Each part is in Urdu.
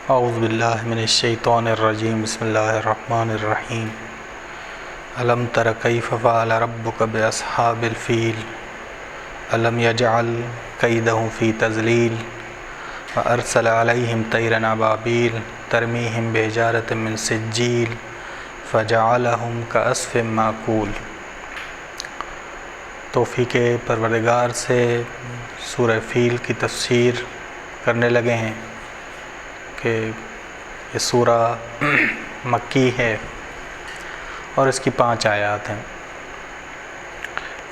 اعوذ باللہ من الشیطان الرجیم بسم اللہ الرحمن الرحیم الم تر کیف فعل ربک باصحاب الفیل الم یجعل کیدہم فی تضلیل وارسل علیہم طیرا ابابیل ترمیہم بحجارۃ من سجیل فجعلہم کعصف مأکول۔ توفیق پروردگار سے سورہ فیل کی تفسیر کرنے لگے ہیں کہ یہ سورہ مکی ہے اور اس کی 5 آیات ہیں۔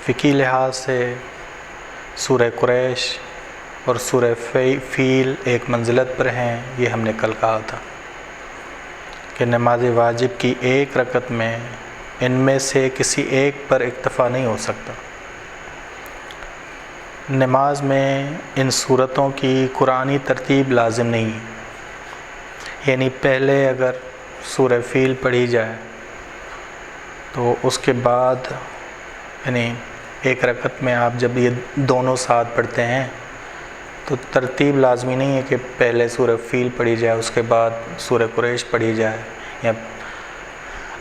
فقہی لحاظ سے سورہ قریش اور سورہ فیل ایک منزلت پر ہیں۔ یہ ہم نے کل کہا تھا کہ نماز واجب کی ایک رکعت میں ان میں سے کسی ایک پر اکتفا نہیں ہو سکتا۔ نماز میں ان صورتوں کی قرآنی ترتیب لازم نہیں ہے، یعنی پہلے اگر سورہ فیل پڑھی جائے تو اس کے بعد یعنی ایک رکعت میں آپ جب یہ دونوں ساتھ پڑھتے ہیں تو ترتیب لازمی نہیں ہے کہ پہلے سورہ فیل پڑھی جائے اس کے بعد سورہ قریش پڑھی جائے، یا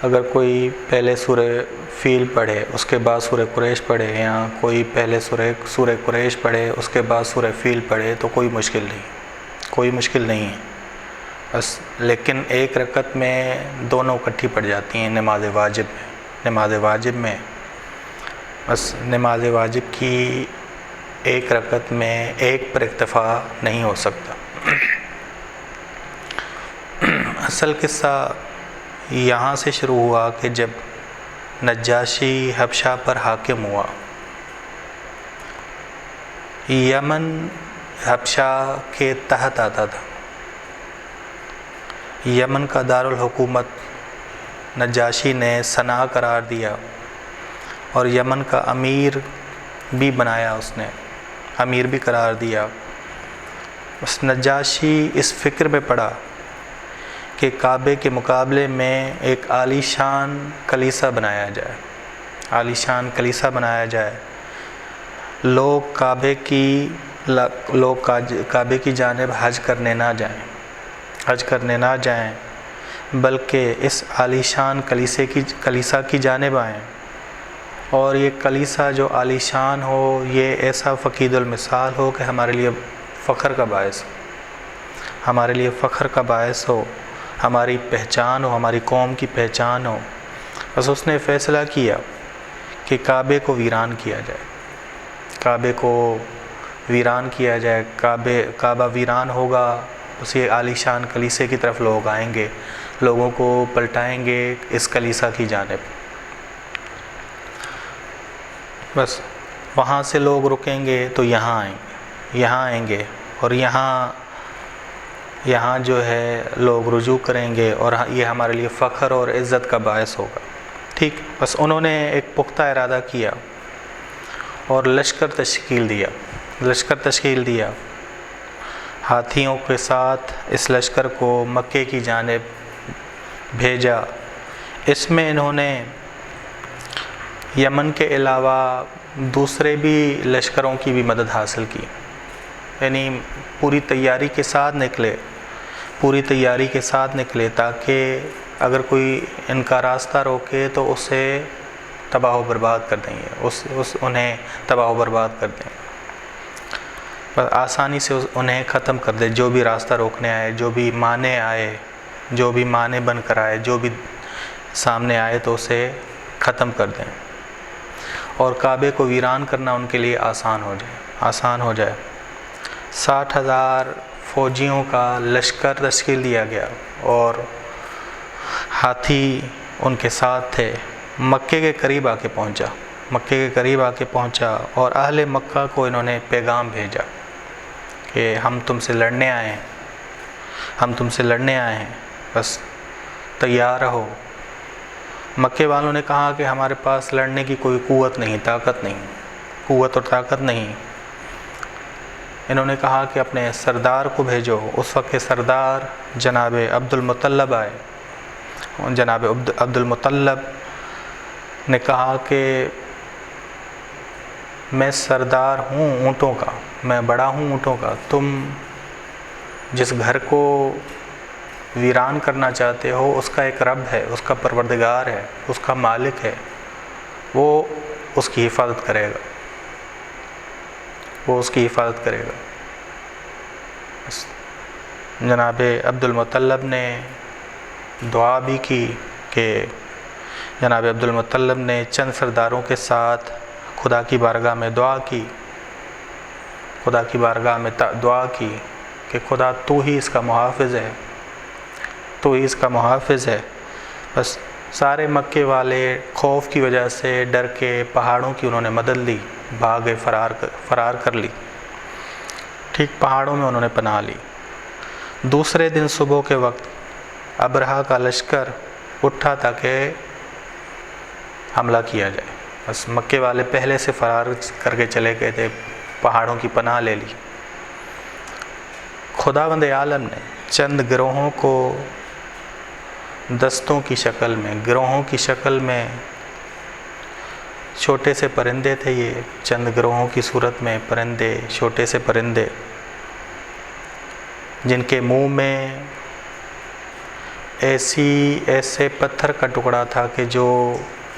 اگر کوئی پہلے سورہ فیل پڑھے اس کے بعد سورہ قریش پڑھے، یا کوئی پہلے سورہ قریش پڑھے اس کے بعد سورہ فیل پڑھے تو کوئی مشکل نہیں ہے بس۔ لیکن ایک رکعت میں دونوں اکٹھی پڑھ جاتی ہیں نماز واجب میں بس نماز واجب کی ایک رکعت میں ایک پر اکتفا نہیں ہو سکتا۔ اصل قصہ یہاں سے شروع ہوا کہ جب نجاشی حبشہ پر حاکم ہوا، یمن حبشہ کے تحت آتا تھا۔ یمن کا دارالحکومت نجاشی نے صنعا قرار دیا اور یمن کا امیر بھی بنایا، اس نے امیر بھی قرار دیا۔ اس نجاشی اس فکر میں پڑا کہ کعبے کے مقابلے میں ایک عالی شان کلیسا بنایا جائے، لوگ کعبے کی جانب حج کرنے نہ جائیں بلکہ اس عالی شان کلیسا کی جانب آئیں، اور یہ کلیسا جو عالی شان ہو یہ ایسا فقید المثال ہو کہ ہمارے لیے فخر کا باعث ہو، ہماری پہچان ہو، ہماری قوم کی پہچان ہو۔ بس اس نے فیصلہ کیا کہ کعبے کو ویران کیا جائے، کعبہ ویران ہوگا، بس یہ عالی شان کلیسے کی طرف لوگ آئیں گے، لوگوں کو پلٹائیں گے اس کلیسا کی جانب۔ بس وہاں سے لوگ رکیں گے تو یہاں آئیں گے اور یہاں جو ہے لوگ رجوع کریں گے اور یہ ہمارے لیے فخر اور عزت کا باعث ہوگا۔ ٹھیک، بس انہوں نے ایک پختہ ارادہ کیا اور لشکر تشکیل دیا، ہاتھیوں کے ساتھ اس لشکر کو مکے کی جانب بھیجا۔ اس میں انہوں نے یمن کے علاوہ دوسرے بھی لشکروں کی بھی مدد حاصل کی، یعنی پوری تیاری کے ساتھ نکلے تاکہ اگر کوئی ان کا راستہ روکے تو اسے تباہ و برباد کر دیں گے، انہیں تباہ و برباد کر دیں، بس آسانی سے انہیں ختم کر دے، جو بھی راستہ روکنے آئے، جو بھی معنی بن کر آئے، جو بھی سامنے آئے تو اسے ختم کر دیں، اور کعبے کو ویران کرنا ان کے لیے آسان ہو جائے۔ 60,000 فوجیوں کا لشکر تشکیل دیا گیا اور ہاتھی ان کے ساتھ تھے۔ مکے کے قریب آ کے پہنچا اور اہل مکہ کو انہوں نے پیغام بھیجا کہ ہم تم سے لڑنے آئے ہیں، بس تیار رہو۔ مکے والوں نے کہا کہ ہمارے پاس لڑنے کی کوئی قوت اور طاقت نہیں۔ انہوں نے کہا کہ اپنے سردار کو بھیجو۔ اس وقت کے سردار جناب عبد المطلب آئے۔ جناب عبد المطلب نے کہا کہ میں سردار ہوں اونٹوں کا، میں بڑا ہوں اونٹوں کا، تم جس گھر کو ویران کرنا چاہتے ہو، اس کا ایک رب ہے، اس کا پروردگار ہے، اس کا مالک ہے، وہ اس کی حفاظت کرے گا، وہ اس کی حفاظت کرے گا۔ جناب عبد المطلب نے دعا بھی کی کہ جناب عبد المطلب نے چند سرداروں کے ساتھ خدا کی بارگاہ میں دعا کی، خدا کی بارگاہ میں دعا کی کہ خدا تو ہی اس کا محافظ ہے، تو ہی اس کا محافظ ہے۔ بس سارے مکے والے خوف کی وجہ سے ڈر کے پہاڑوں کی انہوں نے مدد لی، بھاگے، فرار کر لی، ٹھیک پہاڑوں میں انہوں نے پناہ لی۔ دوسرے دن صبح کے وقت ابرہہ کا لشکر اٹھا تاکہ حملہ کیا جائے۔ بس مکے والے پہلے سے فرار کر کے چلے گئے تھے، پہاڑوں کی پناہ لے لی۔ خداوند عالم نے چند گروہوں کو دستوں کی شکل میں، گروہوں کی شکل میں، چھوٹے سے پرندے تھے یہ، چند گروہوں کی صورت میں پرندے، چھوٹے سے پرندے، جن کے منہ میں ایسے پتھر کا ٹکڑا تھا کہ جو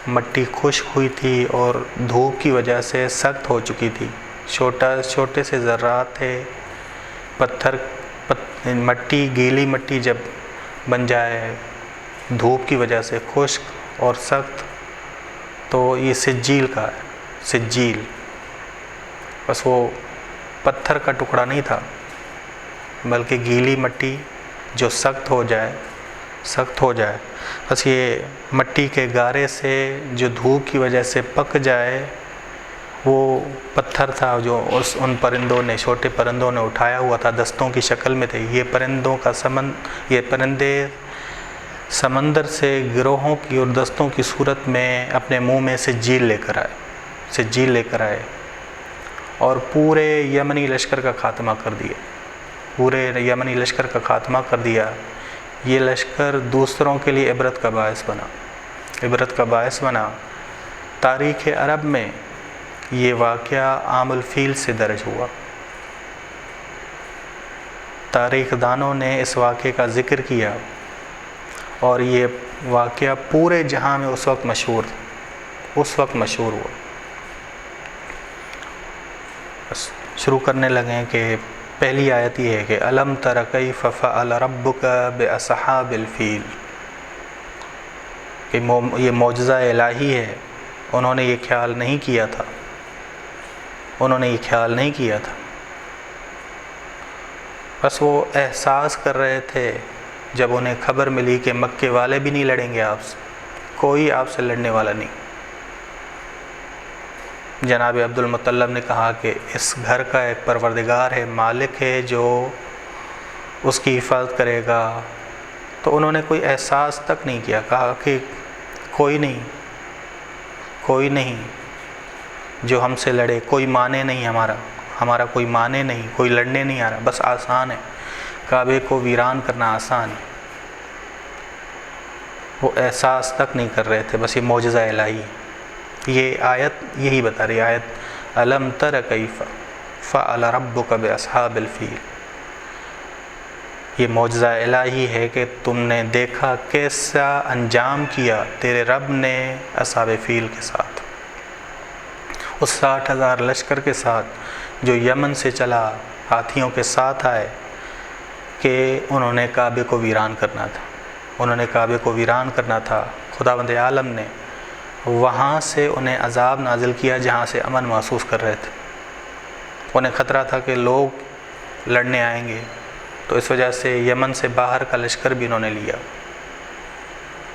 مٹی خشک ہوئی تھی اور دھوپ کی وجہ سے سخت ہو چکی تھی، چھوٹے سے ذرات تھے، مٹی، گیلی مٹی جب بن جائے دھوپ کی وجہ سے خشک اور سخت، تو یہ سجیل کا ہے، سجیل۔ بس وہ پتھر کا ٹکڑا نہیں تھا بلکہ گیلی مٹی جو سخت ہو جائے، بس یہ مٹی کے گارے سے جو دھوپ کی وجہ سے پک جائے، وہ پتھر تھا جو ان پرندوں نے، چھوٹے پرندوں نے اٹھایا ہوا تھا، دستوں کی شکل میں تھے۔ یہ پرندے سمندر سے گروہوں کی اور دستوں کی صورت میں اپنے منہ میں سجیل لے کر آئے اور پورے یمنی لشکر کا خاتمہ کر دیا۔ یہ لشکر دوسروں کے لیے عبرت کا باعث بنا۔ تاریخ عرب میں یہ واقعہ عام الفیل سے درج ہوا۔ تاریخ دانوں نے اس واقعے کا ذکر کیا اور یہ واقعہ پورے جہاں میں اس وقت مشہور ہوا۔ بس شروع کرنے لگے کہ پہلی آیت یہ ہے کہ الم تر کیف فعل ربک باصحاب الفیل، کہ یہ معجزہ الہی ہے، انہوں نے یہ خیال نہیں کیا تھا۔ بس وہ احساس کر رہے تھے جب انہیں خبر ملی کہ مکے والے بھی نہیں لڑیں گے آپ سے، کوئی آپ سے لڑنے والا نہیں۔ جناب عبد المطلب نے کہا کہ اس گھر کا ایک پروردگار ہے، مالک ہے جو اس کی حفاظت کرے گا۔ تو انہوں نے کوئی احساس تک نہیں کیا، کہا کہ کوئی نہیں جو ہم سے لڑے، کوئی مانے نہیں، ہمارا کوئی مانے نہیں، کوئی لڑنے نہیں آ رہا، بس آسان ہے، کعبے کو ویران کرنا آسان ہے۔ وہ احساس تک نہیں کر رہے تھے، بس یہ معجزہ الہی ہے۔ یہ آیت یہی بتا رہی آیت الم تر کیف فعل ربک باصحاب الفیل، یہ معجزہ الہی ہے کہ تم نے دیکھا کیسا انجام کیا تیرے رب نے اصحاب فیل کے ساتھ، اس 60,000 لشکر کے ساتھ جو یمن سے چلا، ہاتھیوں کے ساتھ آئے، کہ انہوں نے کعبے کو ویران کرنا تھا۔ خداوند عالم نے وہاں سے انہیں عذاب نازل کیا جہاں سے امن محسوس کر رہے تھے۔ انہیں خطرہ تھا کہ لوگ لڑنے آئیں گے، تو اس وجہ سے یمن سے باہر کا لشکر بھی انہوں نے لیا۔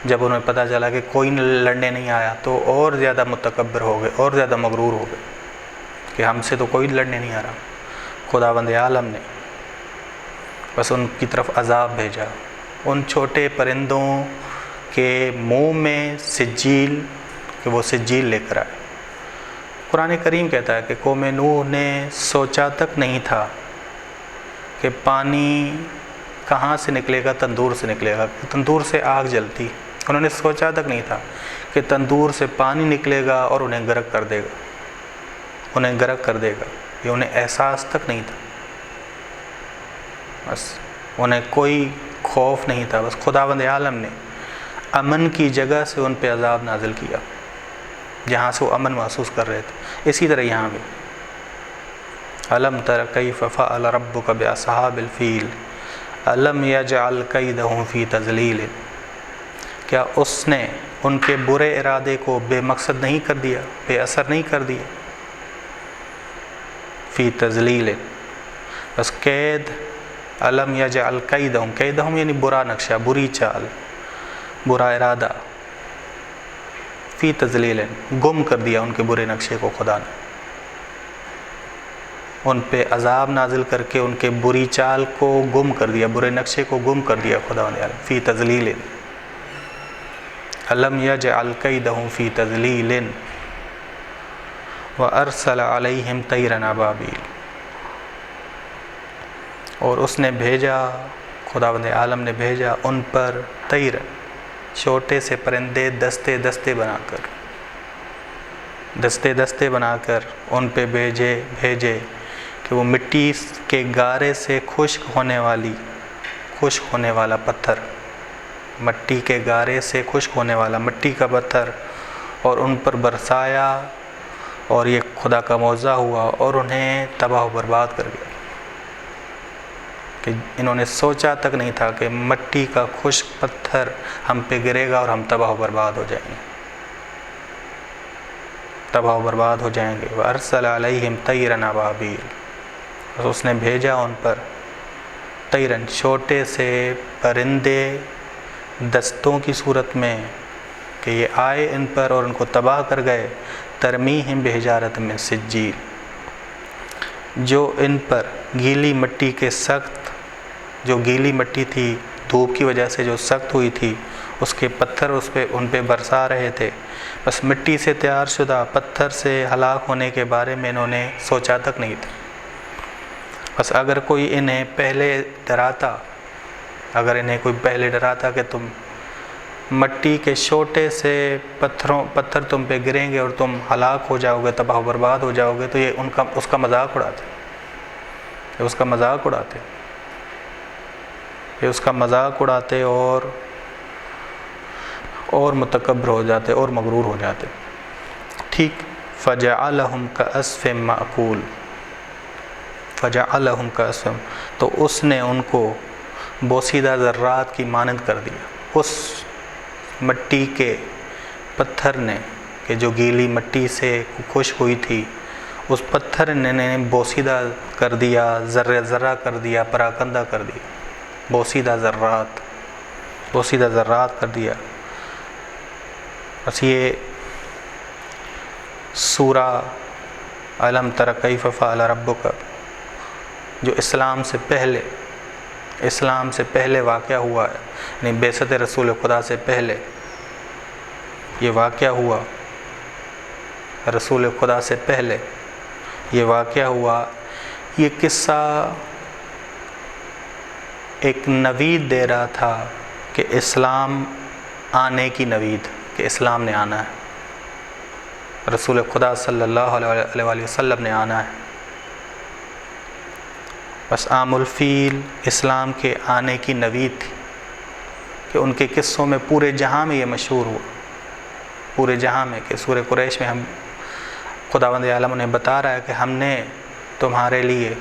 جب انہیں پتہ چلا کہ کوئی لڑنے نہیں آیا تو اور زیادہ متکبر ہو گئے، اور زیادہ مغرور ہو گئے کہ ہم سے تو کوئی لڑنے نہیں آ رہا۔ خداوند عالم نے بس ان کی طرف عذاب بھیجا، ان چھوٹے پرندوں کے منہ میں سجیل، کہ وہ سجیل لے کر آئے۔ قرآن کریم کہتا ہے کہ قوم نوح نے سوچا تک نہیں تھا کہ پانی کہاں سے نکلے گا، تندور سے نکلے گا، تندور سے آگ جلتی، انہوں نے سوچا تک نہیں تھا کہ تندور سے پانی نکلے گا اور انہیں غرق کر دے گا، یہ انہیں احساس تک نہیں تھا۔ بس انہیں خوف نہیں تھا، بس خداوند عالم نے امن کی جگہ سے ان پہ عذاب نازل کیا جہاں سے وہ امن محسوس کر رہے تھے۔ اسی طرح یہاں بھی الم تر کیف فعل ربک باصحاب الفیل الم یجعل کیدہم فی تضلیل، کیا اس نے ان کے برے ارادے کو بے مقصد نہیں کر دیا، بے اثر نہیں کر دیا؟ فی تضلیل، بس قید الم یجعل کیدہم، کیدہم یعنی برا نقشہ، بری چال، برا ارادہ، فی تضلیل گم کر دیا ان کے برے نقشے کو خدا نے، ان پہ عذاب نازل کر کے ان کے بری چال کو گم کر دیا، برے نقشے کو گم کر دیا خدا نے فی تضلیل، الم یجعل کیدہم فی تضلیل وارسل علیہم طیرا ابابیل، اور اس نے بھیجا، خداوند عالم نے بھیجا ان پر طیر، چھوٹے سے پرندے، دستے دستے بنا کر ان پہ بھیجے کہ وہ مٹی کے گارے سے خشک ہونے والا پتھر، مٹی کے گارے سے خشک ہونے والا مٹی کا پتھر، اور ان پر برسایا، اور یہ خدا کا معجزہ ہوا اور انہیں تباہ و برباد کر گیا کہ انہوں نے سوچا تک نہیں تھا کہ مٹی کا خشک پتھر ہم پہ گرے گا اور ہم تباہ و برباد ہو جائیں گے، تباہ و برباد ہو جائیں گے۔ وَأَرْسَلَ عَلَيْهِمْ طَيْرًا أَبَابِيلَ، اس نے بھیجا ان پر طیرن، چھوٹے سے پرندے دستوں کی صورت میں کہ یہ آئے ان پر اور ان کو تباہ کر گئے، ترمیہم بحجارۃ من سجیل، جو ان پر گیلی مٹی کے سخت، جو گیلی مٹی تھی دھوپ کی وجہ سے جو سخت ہوئی تھی، اس کے پتھر ان پہ برسا رہے تھے۔ بس مٹی سے تیار شدہ پتھر سے ہلاک ہونے کے بارے میں انہوں نے سوچا تک نہیں تھا۔ بس اگر کوئی انہیں پہلے ڈراتا کہ تم مٹی کے چھوٹے سے پتھر تم پہ گریں گے اور تم ہلاک ہو جاؤ گے، تباہ و برباد ہو جاؤ گے، تو یہ اس کا مذاق اڑاتے، یہ اس کا مذاق اڑاتے اور متکبر ہو جاتے اور مغرور ہو جاتے۔ ٹھیک، فَجَعَلَهُمْ كَأَصْفٍ مَأْكُولٍ، فَجَعَلَهُمْ كَأَصْفٍ، تو اس نے ان کو بوسیدہ ذرات کی مانند کر دیا، اس مٹی کے پتھر نے کہ جو گیلی مٹی سے خشک ہوئی تھی، اس پتھر نے بوسیدہ کر دیا، ذرہ کر دیا، پراکندہ کر دیا، بوسیدہ ذرات کر دیا۔ بس یہ سورہ الم تر کیف فعل ربک جو اسلام سے پہلے واقعہ ہوا ہے، یعنی بعثت رسول خدا سے پہلے یہ واقعہ ہوا، رسول خدا سے پہلے یہ واقعہ ہوا۔ یہ قصہ ایک نوید دے رہا تھا کہ اسلام آنے کی نوید، کہ اسلام نے آنا ہے، رسول خدا صلی اللہ علیہ وآلہ وسلم نے آنا ہے۔ بس عام الفیل اسلام کے آنے کی نوید تھی کہ ان کے قصوں میں پورے جہاں میں یہ مشہور ہوا، پورے جہاں میں، کہ سورہ قریش میں ہم خداوند عالم انہیں بتا رہا ہے کہ ہم نے تمہارے لیے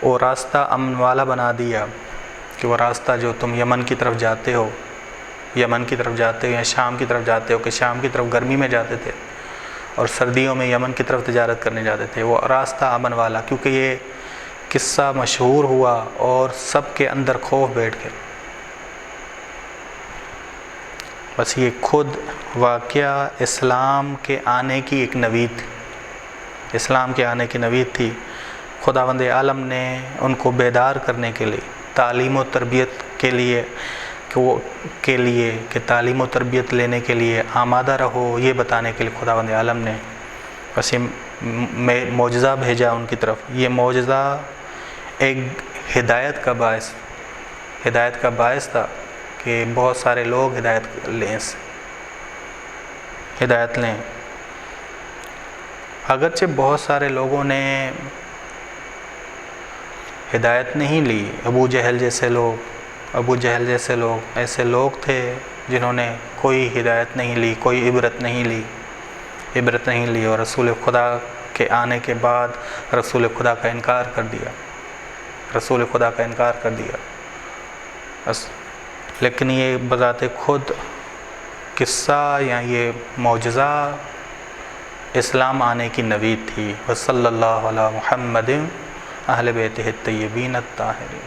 وہ راستہ امن والا بنا دیا، کہ وہ راستہ جو تم یمن کی طرف جاتے ہو یا شام کی طرف جاتے ہو، کہ شام کی طرف گرمی میں جاتے تھے اور سردیوں میں یمن کی طرف تجارت کرنے جاتے تھے، وہ راستہ امن والا، کیونکہ یہ قصہ مشہور ہوا اور سب کے اندر خوف بیٹھ گیا۔ بس یہ خود واقعہ اسلام کے آنے کی ایک نوید تھی، اسلام کے آنے کی نوید تھی۔ خداوند عالم نے ان کو بیدار کرنے کے لیے، تعلیم و تربیت کے لیے، کہ تعلیم و تربیت لینے کے لیے آمادہ رہو، یہ بتانے کے لیے خداوند عالم نے بس یہ معجزہ بھیجا ان کی طرف۔ یہ معجزہ ایک ہدایت کا باعث تھا کہ بہت سارے لوگ ہدایت لیں۔ اگرچہ بہت سارے لوگوں نے ہدایت نہیں لی، ابو جہل جیسے لوگ، ابو جہل جیسے لوگ ایسے لوگ تھے جنہوں نے کوئی ہدایت نہیں لی، کوئی عبرت نہیں لی، اور رسول خدا کے آنے کے بعد رسول خدا کا انکار کر دیا، لیکن یہ بذات خود قصہ یا یہ معجزہ اسلام آنے کی نوید تھی۔ وصلی اللہ علی محمد اہل بیتہ الطیبین الطاہرین۔